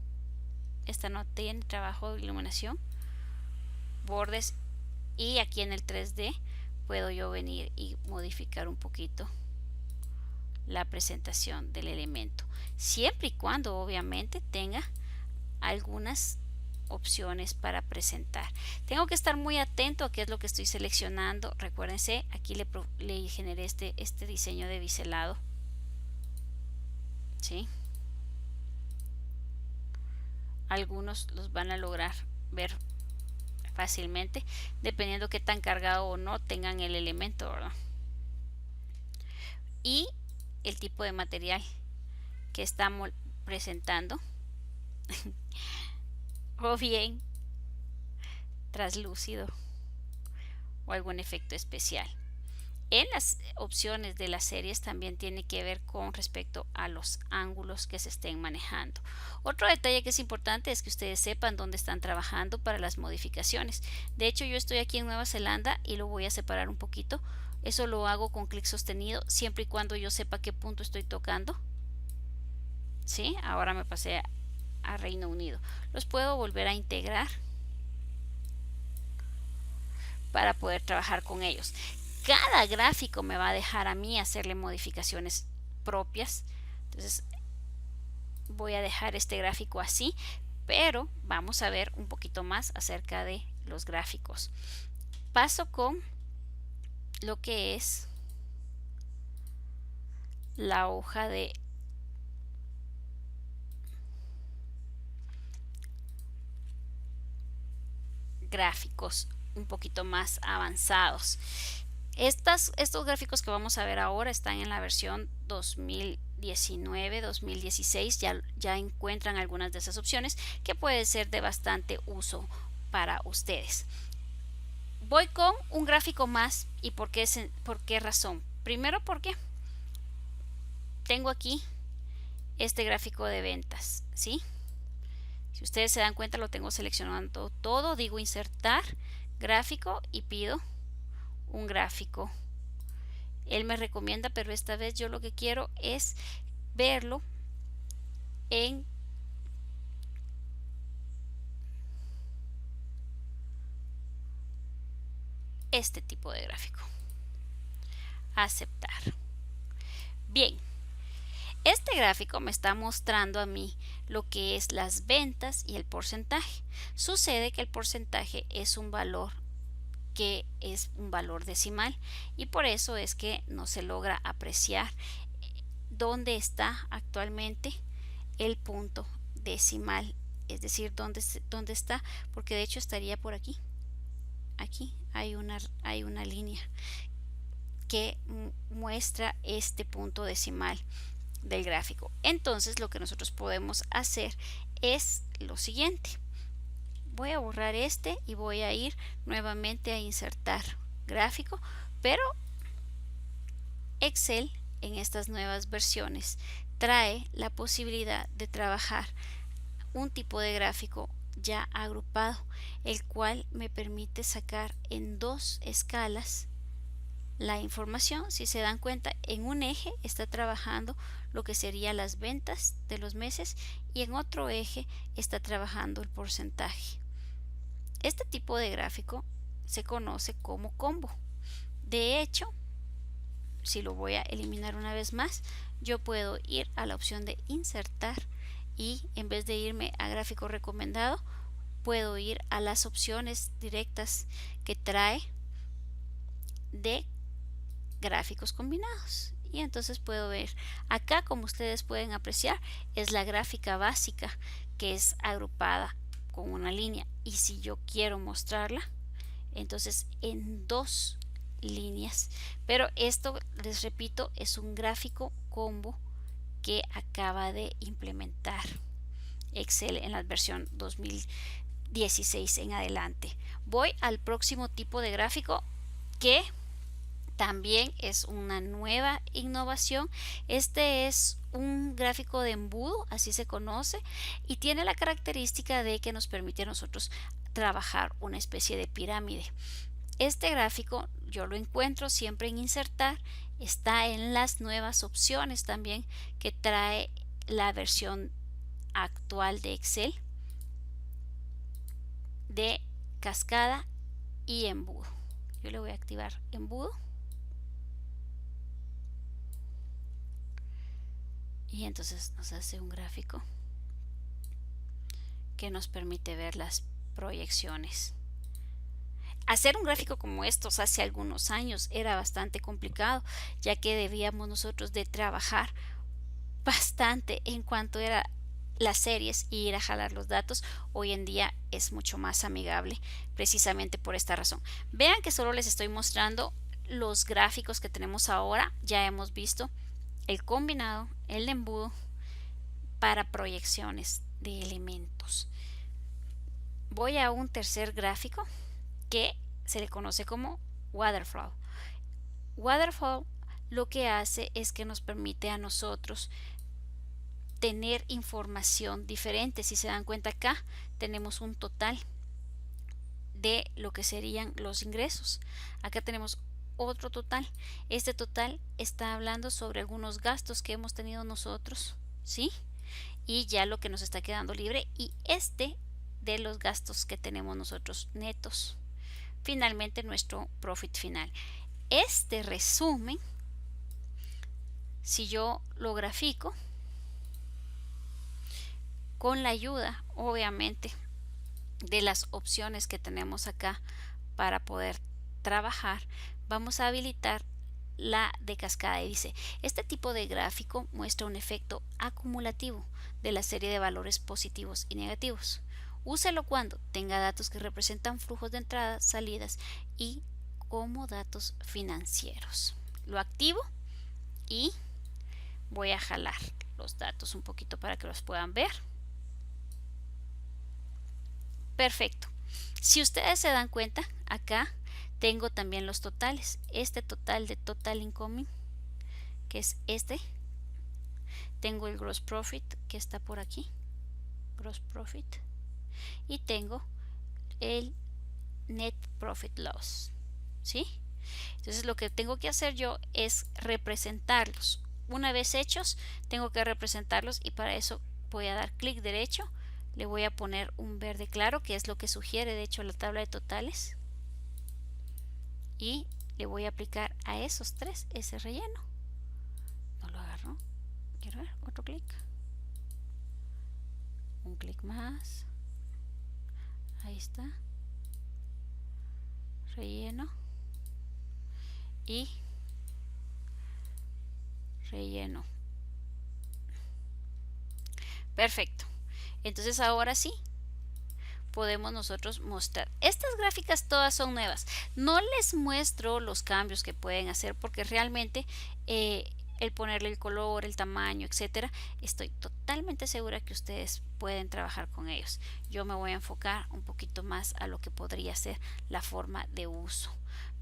Esta no tiene trabajo de iluminación. Bordes. Y aquí en el 3D puedo yo venir y modificar un poquito la presentación del elemento. Siempre y cuando obviamente tenga algunas opciones para presentar. Tengo que estar muy atento a qué es lo que estoy seleccionando. Recuérdense, aquí le generé este diseño de biselado, ¿sí? Algunos los van a lograr ver fácilmente, dependiendo qué tan cargado o no tengan el elemento, ¿verdad? Y el tipo de material que estamos presentando o bien traslúcido o algún efecto especial. En las opciones de las series también tiene que ver con respecto a los ángulos que se estén manejando. Otro detalle que es importante es que ustedes sepan dónde están trabajando para las modificaciones. De hecho, yo estoy aquí en Nueva Zelanda y lo voy a separar un poquito. Eso lo hago con clic sostenido siempre y cuando yo sepa qué punto estoy tocando. ¿Sí? Ahora me pasé a Reino Unido. Los puedo volver a integrar para poder trabajar con ellos. Cada gráfico me va a dejar a mí hacerle modificaciones propias. Entonces voy a dejar este gráfico así, pero vamos a ver un poquito más acerca de los gráficos. Paso con lo que es la hoja de gráficos un poquito más avanzados. Estos gráficos que vamos a ver ahora están en la versión 2019-2016. Ya encuentran algunas de esas opciones que puede ser de bastante uso para ustedes. Voy con un gráfico más. ¿Y por qué razón? Primero porque tengo aquí este gráfico de ventas, ¿sí? Si ustedes se dan cuenta, lo tengo seleccionando todo. Digo insertar gráfico y pido un gráfico. Él me recomienda, pero esta vez yo lo que quiero es verlo en este tipo de gráfico. Aceptar. Bien, este gráfico me está mostrando a mí lo que es las ventas y el porcentaje. Sucede que el porcentaje es un valor que es un valor decimal, y por eso es que no se logra apreciar dónde está actualmente el punto decimal, es decir, dónde está, porque de hecho estaría por aquí. Aquí hay una línea que muestra este punto decimal del gráfico. Entonces lo que nosotros podemos hacer es lo siguiente: voy a borrar este y voy a ir nuevamente a insertar gráfico, pero Excel en estas nuevas versiones trae la posibilidad de trabajar un tipo de gráfico ya agrupado, el cual me permite sacar en dos escalas la información. Si se dan cuenta, en un eje está trabajando lo que serían las ventas de los meses y en otro eje está trabajando el porcentaje. Este tipo de gráfico se conoce como combo. De hecho, si lo voy a eliminar una vez más, yo puedo ir a la opción de insertar y en vez de irme a gráfico recomendado, puedo ir a las opciones directas que trae de gráficos combinados, y entonces puedo ver acá, como ustedes pueden apreciar, es la gráfica básica que es agrupada con una línea, y si yo quiero mostrarla, entonces en dos líneas. Pero esto, les repito, es un gráfico combo que acaba de implementar Excel en la versión 2016 en adelante. Voy al próximo tipo de gráfico, que también es una nueva innovación. Este es un gráfico de embudo, así se conoce, y tiene la característica de que nos permite a nosotros trabajar una especie de pirámide. Este gráfico yo lo encuentro siempre en insertar, está en las nuevas opciones también que trae la versión actual de Excel, de cascada y embudo. Yo le voy a activar embudo y entonces nos hace un gráfico que nos permite ver las proyecciones. Hacer un gráfico como estos hace algunos años era bastante complicado, ya que debíamos nosotros de trabajar bastante en cuanto era las series y ir a jalar los datos. Hoy en día es mucho más amigable precisamente por esta razón. Vean que solo les estoy mostrando los gráficos que tenemos ahora. Ya hemos visto el combinado, el embudo para proyecciones de elementos. Voy a un tercer gráfico que se le conoce como waterfall. Waterfall lo que hace es que nos permite a nosotros tener información diferente. Si se dan cuenta, acá tenemos un total de lo que serían los ingresos. Acá tenemos otro total. Este total está hablando sobre algunos gastos que hemos tenido nosotros, ¿sí? Y ya lo que nos está quedando libre, y este de los gastos que tenemos nosotros netos. Finalmente, nuestro profit final. Este resumen, si yo lo grafico con la ayuda, obviamente, de las opciones que tenemos acá para poder trabajar, vamos a habilitar la de cascada, y dice: este tipo de gráfico muestra un efecto acumulativo de la serie de valores positivos y negativos. Úselo cuando tenga datos que representan flujos de entradas, salidas y como datos financieros. Lo activo y voy a jalar los datos un poquito para que los puedan ver. Perfecto. Si ustedes se dan cuenta, acá tengo también los totales. Este total de total incoming, que es este. Tengo el gross profit, que está por aquí. Gross profit. Y tengo el net profit loss, ¿sí? Entonces lo que tengo que hacer yo es representarlos. Una vez hechos, tengo que representarlos, y para eso voy a dar clic derecho, le voy a poner un verde claro, que es lo que sugiere de hecho la tabla de totales, y le voy a aplicar a esos tres ese relleno. No lo agarro, quiero ver, otro clic, un clic más, ahí está, relleno y relleno. Perfecto. Entonces ahora sí podemos nosotros mostrar. Estas gráficas todas son nuevas. No les muestro los cambios que pueden hacer porque realmente el ponerle el color, el tamaño, etcétera, estoy totalmente segura que ustedes pueden trabajar con ellos. Yo me voy a enfocar un poquito más a lo que podría ser la forma de uso.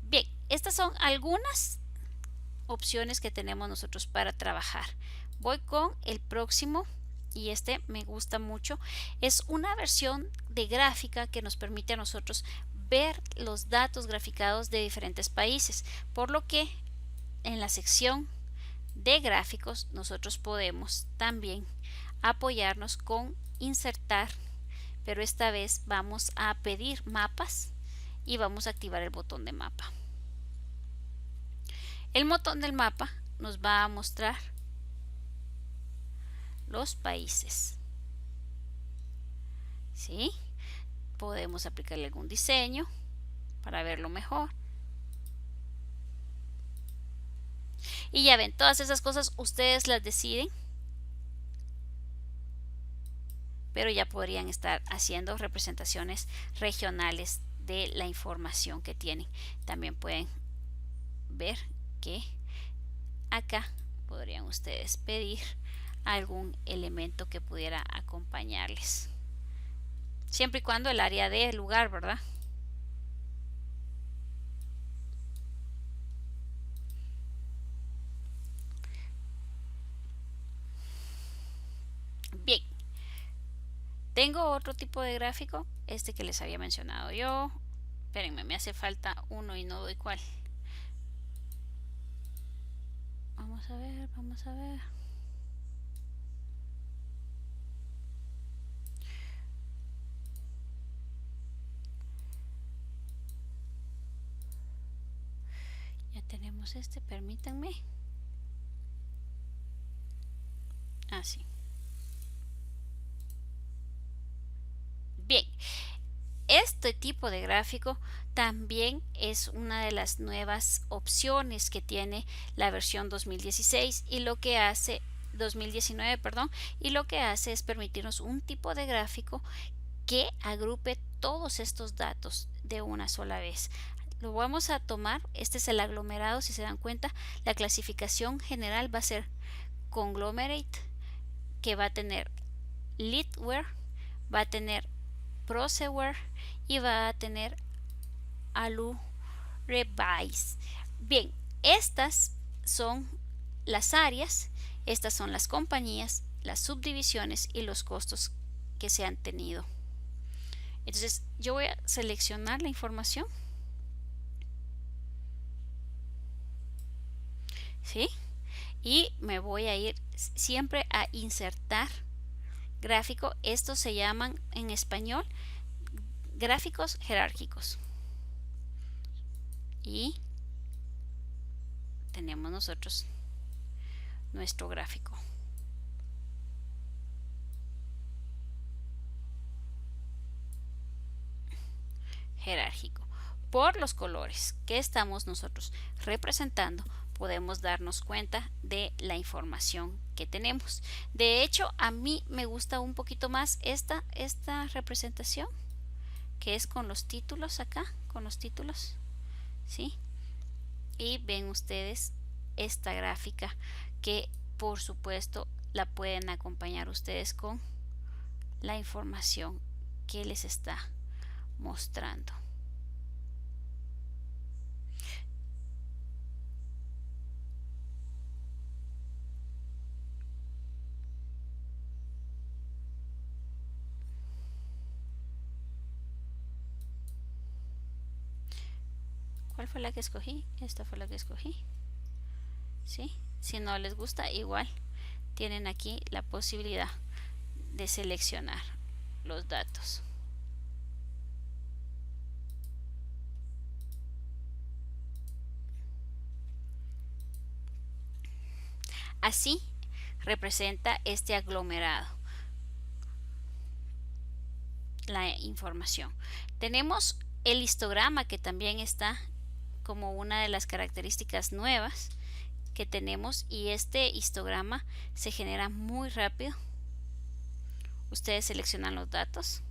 Bien, estas son algunas opciones que tenemos nosotros para trabajar. Voy con el próximo y este me gusta mucho. Es una versión de gráfica que nos permite a nosotros ver los datos graficados de diferentes países, por lo que en la sección de gráficos nosotros podemos también apoyarnos con insertar, pero esta vez vamos a pedir mapas y vamos a activar el botón de mapa. El botón del mapa nos va a mostrar los países. ¿Sí? Podemos aplicarle algún diseño para verlo mejor. Y ya ven, todas esas cosas ustedes las deciden, pero ya podrían estar haciendo representaciones regionales de la información que tienen. También pueden ver que acá podrían ustedes pedir algún elemento que pudiera acompañarles, siempre y cuando el área de lugar, ¿verdad? Bien, tengo otro tipo de gráfico, este que les había mencionado yo. Espérenme, me hace falta uno y no doy cuál. Vamos a ver, vamos a ver. Ya tenemos este, permítanme. Así. Bien, este tipo de gráfico también es una de las nuevas opciones que tiene la versión 2016 y lo que hace 2019, perdón, y lo que hace es permitirnos un tipo de gráfico que agrupe todos estos datos de una sola vez. Lo vamos a tomar, este es el aglomerado, si se dan cuenta, la clasificación general va a ser conglomerate, que va a tener leadware, va a tener Proceware y va a tener Alu Revise. Bien, estas son las áreas, estas son las compañías, las subdivisiones y los costos que se han tenido. Entonces yo voy a seleccionar la información. ¿Sí? Y me voy a ir siempre a insertar gráfico. Estos se llaman en español gráficos jerárquicos. Y tenemos nosotros nuestro gráfico. Jerárquico. Por los colores que estamos nosotros representando, podemos darnos cuenta de la información que tenemos. De hecho, a mí me gusta un poquito más esta representación, que es con los títulos acá, con los títulos, ¿sí? Y ven ustedes esta gráfica que por supuesto la pueden acompañar ustedes con la información que les está mostrando. ¿Cuál fue la que escogí? Esta fue la que escogí. ¿Sí? Si no les gusta, igual tienen aquí la posibilidad de seleccionar los datos. Así representa este aglomerado la información. Tenemos el histograma, que también está como una de las características nuevas que tenemos, y este histograma se genera muy rápido. Ustedes seleccionan los datos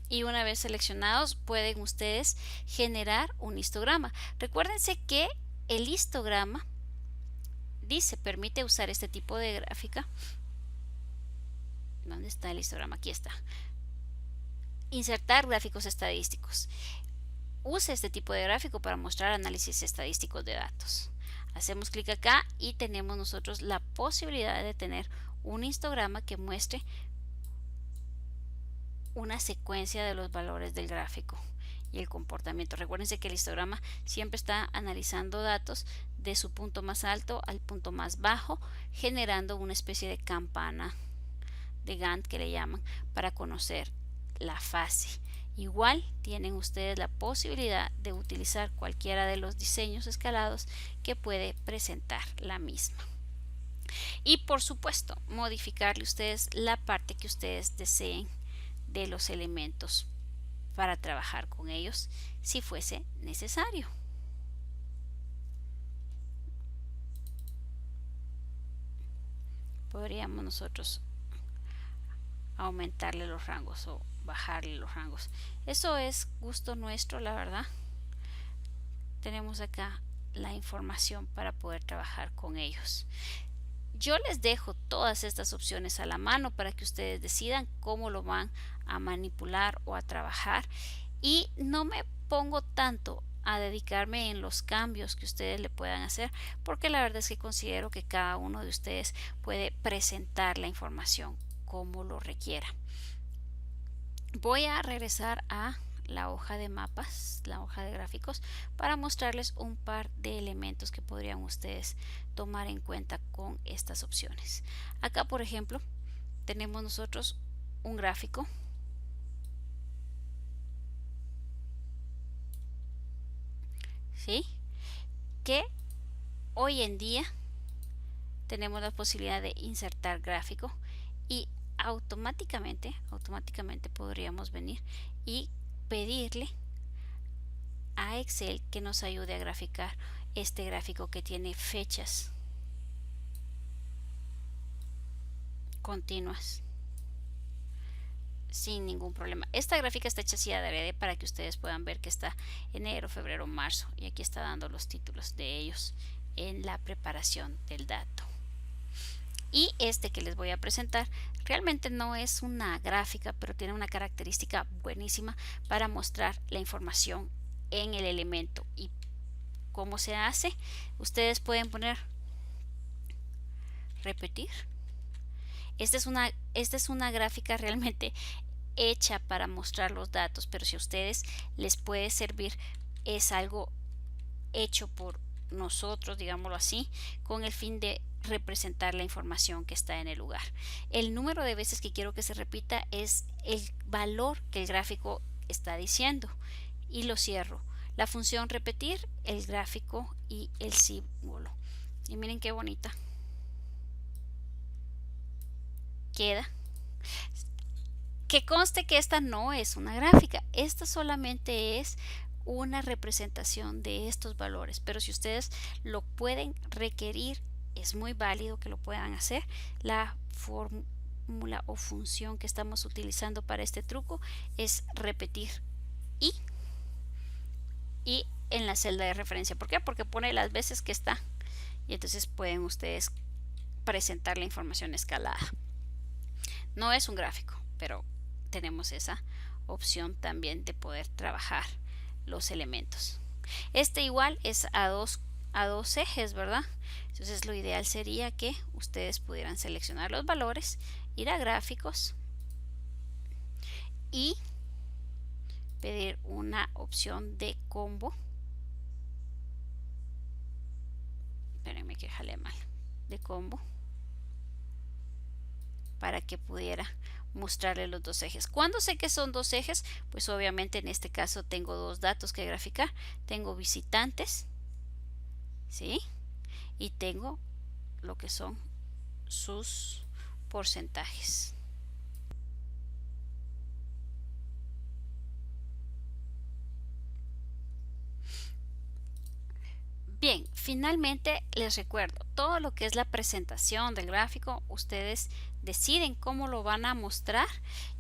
y una vez seleccionados pueden ustedes generar un histograma. Recuérdense que el histograma permite usar este tipo de gráfica. ¿Dónde está el histograma? Aquí está. Insertar gráficos estadísticos. Use este tipo de gráfico para mostrar análisis estadísticos de datos. Hacemos clic acá y tenemos nosotros la posibilidad de tener un histograma que muestre una secuencia de los valores del gráfico y el comportamiento. Recuérdense que el histograma siempre está analizando datos de su punto más alto al punto más bajo, generando una especie de campana de Gantt que le llaman, para conocer la fase. Igual tienen ustedes la posibilidad de utilizar cualquiera de los diseños escalados que puede presentar la misma. Y por supuesto, modificarle ustedes la parte que ustedes deseen de los elementos para trabajar con ellos si fuese necesario. Podríamos nosotros aumentarle los rangos o bajarle los rangos. Eso es gusto nuestro, la verdad. Tenemos acá la información para poder trabajar con ellos. Yo les dejo todas estas opciones a la mano para que ustedes decidan cómo lo van a manipular o a trabajar, y no me pongo tanto a dedicarme en los cambios que ustedes le puedan hacer, porque la verdad es que considero que cada uno de ustedes puede presentar la información como lo requiera. Voy a regresar a la hoja de mapas, la hoja de gráficos, para mostrarles un par de elementos que podrían ustedes tomar en cuenta con estas opciones. Acá, por ejemplo, tenemos nosotros un gráfico que hoy en día tenemos la posibilidad de insertar gráfico, y automáticamente podríamos venir y pedirle a Excel que nos ayude a graficar este gráfico que tiene fechas continuas sin ningún problema. Esta gráfica está hecha así adrede para que ustedes puedan ver que está enero, febrero, marzo, y aquí está dando los títulos de ellos en la preparación del dato. Y este que les voy a presentar realmente no es una gráfica, pero tiene una característica buenísima para mostrar la información en el elemento. ¿Y cómo se hace? Ustedes pueden poner repetir. Esta es una gráfica realmente hecha para mostrar los datos, pero si a ustedes les puede servir, es algo hecho por nosotros, digámoslo así, con el fin de representar la información que está en el lugar. El número de veces que quiero que se repita es el valor que el gráfico está diciendo, y lo cierro. La función repetir, el gráfico y el símbolo. Y miren qué bonita queda. Que conste que esta no es una gráfica, esta solamente es una representación de estos valores, pero si ustedes lo pueden requerir, es muy válido que lo puedan hacer. La fórmula o función que estamos utilizando para este truco es repetir y en la celda de referencia. ¿Por qué? Porque pone las veces que está, y entonces pueden ustedes presentar la información escalada. No es un gráfico, pero tenemos esa opción también de poder trabajar los elementos. Este igual es a dos ejes, ¿verdad? Entonces lo ideal sería que ustedes pudieran seleccionar los valores, ir a gráficos y pedir una opción de combo. Espérenme que jale mal. De combo, para que pudiera mostrarle los dos ejes. ¿Cuándo sé que son dos ejes? Pues obviamente en este caso tengo dos datos que graficar. Tengo visitantes, ¿sí? Y tengo lo que son sus porcentajes. finalmente les recuerdo, todo lo que es la presentación del gráfico, ustedes deciden cómo lo van a mostrar.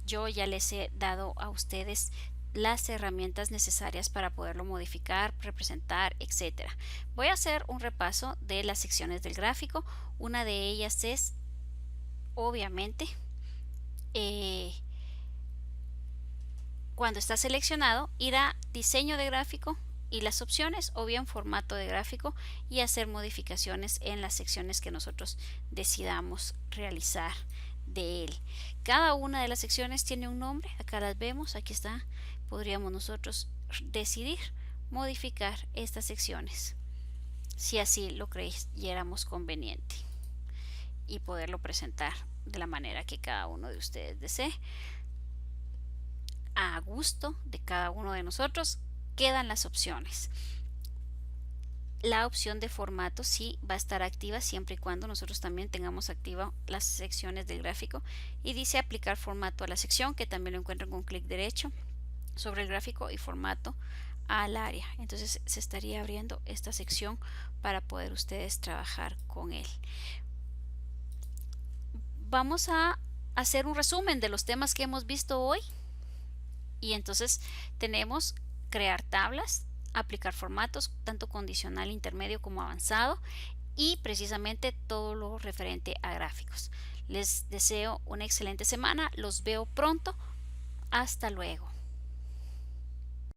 Yo ya les he dado a ustedes las herramientas necesarias para poderlo modificar, representar, etcétera. Voy a hacer un repaso de las secciones del gráfico. Una de ellas es, obviamente, cuando está seleccionado, ir a diseño de gráfico y las opciones, o bien formato de gráfico, y hacer modificaciones en las secciones que nosotros decidamos realizar de él. Cada una de las secciones tiene un nombre, acá las vemos, aquí está. Podríamos nosotros decidir modificar estas secciones si así lo creyéramos conveniente y poderlo presentar de la manera que cada uno de ustedes desee. A gusto de cada uno de nosotros quedan las opciones. La opción de formato sí va a estar activa siempre y cuando nosotros también tengamos activa las secciones del gráfico, y dice aplicar formato a la sección, que también lo encuentran con clic derecho sobre el gráfico y formato al área. Entonces se estaría abriendo esta sección para poder ustedes trabajar con él. Vamos a hacer un resumen de los temas que hemos visto hoy. Y entonces tenemos crear tablas, aplicar formatos, tanto condicional, intermedio como avanzado, y precisamente todo lo referente a gráficos. Les deseo una excelente semana, los veo pronto, hasta luego.